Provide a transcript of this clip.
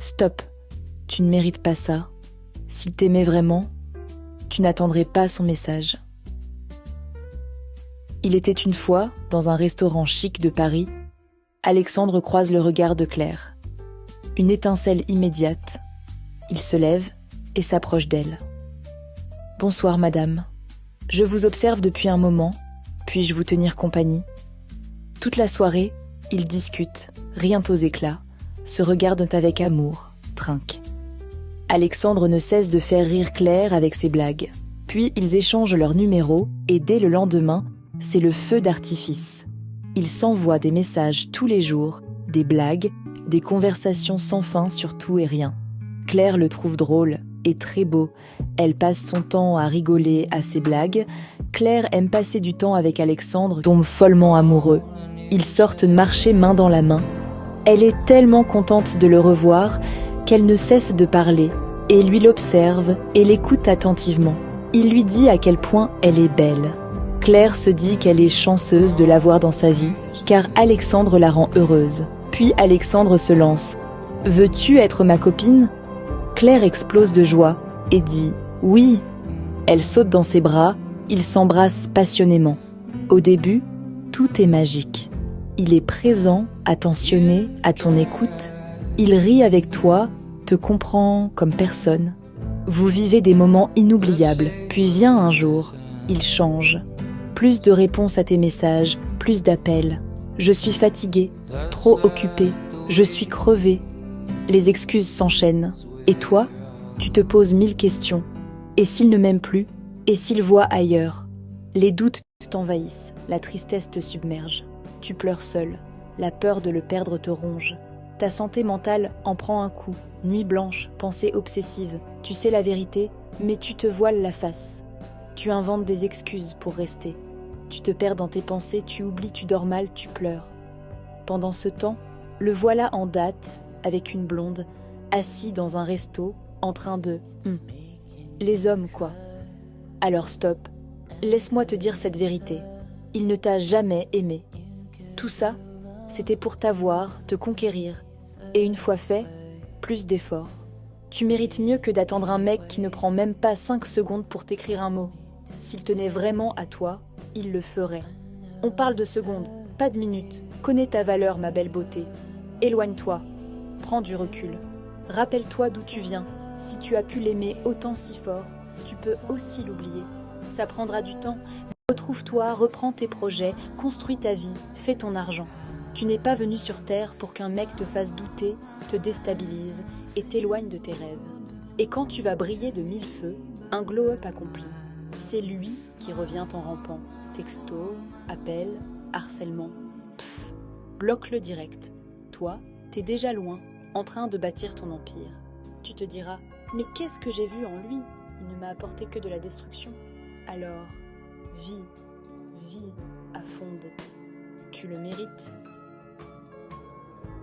Stop, tu ne mérites pas ça. S'il t'aimait vraiment, tu n'attendrais pas son message. Il était une fois, dans un restaurant chic de Paris, Alexandre croise le regard de Claire. Une étincelle immédiate. Il se lève et s'approche d'elle. « Bonsoir, madame. Je vous observe depuis un moment. Puis-je vous tenir compagnie ?» Toute la soirée, ils discutent, rient aux éclats, se regardent avec amour, trinquent. Alexandre ne cesse de faire rire Claire avec ses blagues. Puis ils échangent leurs numéros et dès le lendemain, c'est le feu d'artifice. Ils s'envoient des messages tous les jours, des blagues, des conversations sans fin sur tout et rien. Claire le trouve drôle et très beau. Elle passe son temps à rigoler à ses blagues. Claire aime passer du temps avec Alexandre, tombe follement amoureux. Ils sortent marcher main dans la main. Elle est tellement contente de le revoir qu'elle ne cesse de parler, et lui l'observe et l'écoute attentivement. Il lui dit à quel point elle est belle. Claire se dit qu'elle est chanceuse de l'avoir dans sa vie, car Alexandre la rend heureuse. Puis Alexandre se lance. « Veux-tu être ma copine ?» Claire explose de joie et dit « Oui ». Elle saute dans ses bras, ils s'embrassent passionnément. Au début, tout est magique. Il est présent, attentionné, à ton écoute. Il rit avec toi, te comprend comme personne. Vous vivez des moments inoubliables, puis vient un jour, il change. Plus de réponses à tes messages, plus d'appels. Je suis fatiguée, trop occupée, je suis crevée. Les excuses s'enchaînent. Et toi, tu te poses 1000 questions. Et s'il ne m'aime plus? Et s'il voit ailleurs? Les doutes t'envahissent, la tristesse te submerge. Tu pleures seul, la peur de le perdre te ronge. Ta santé mentale en prend un coup. Nuit blanche, pensée obsessive. Tu sais la vérité, mais tu te voiles la face. Tu inventes des excuses pour rester. Tu te perds dans tes pensées, tu oublies, tu dors mal, tu pleures. Pendant ce temps, le voilà en date, avec une blonde, assis dans un resto, en train de... Les hommes, quoi. Alors stop, laisse-moi te dire cette vérité. Il ne t'a jamais aimé. Tout ça, c'était pour t'avoir, te conquérir. Et une fois fait, plus d'efforts. Tu mérites mieux que d'attendre un mec qui ne prend même pas 5 secondes pour t'écrire un mot. S'il tenait vraiment à toi, il le ferait. On parle de secondes, pas de minutes. Connais ta valeur, ma belle beauté. Éloigne-toi, prends du recul. Rappelle-toi d'où tu viens. Si tu as pu l'aimer autant si fort, tu peux aussi l'oublier. Ça prendra du temps. Retrouve-toi, reprends tes projets, construis ta vie, fais ton argent. Tu n'es pas venu sur Terre pour qu'un mec te fasse douter, te déstabilise et t'éloigne de tes rêves. Et quand tu vas briller de 1000 feux, un glow-up accompli, c'est lui qui revient en rampant. Texto, appel, harcèlement. Pfff, bloque-le direct. Toi, t'es déjà loin, en train de bâtir ton empire. Tu te diras, mais qu'est-ce que j'ai vu en lui? Il ne m'a apporté que de la destruction. Alors, vis à fond. Tu le mérites.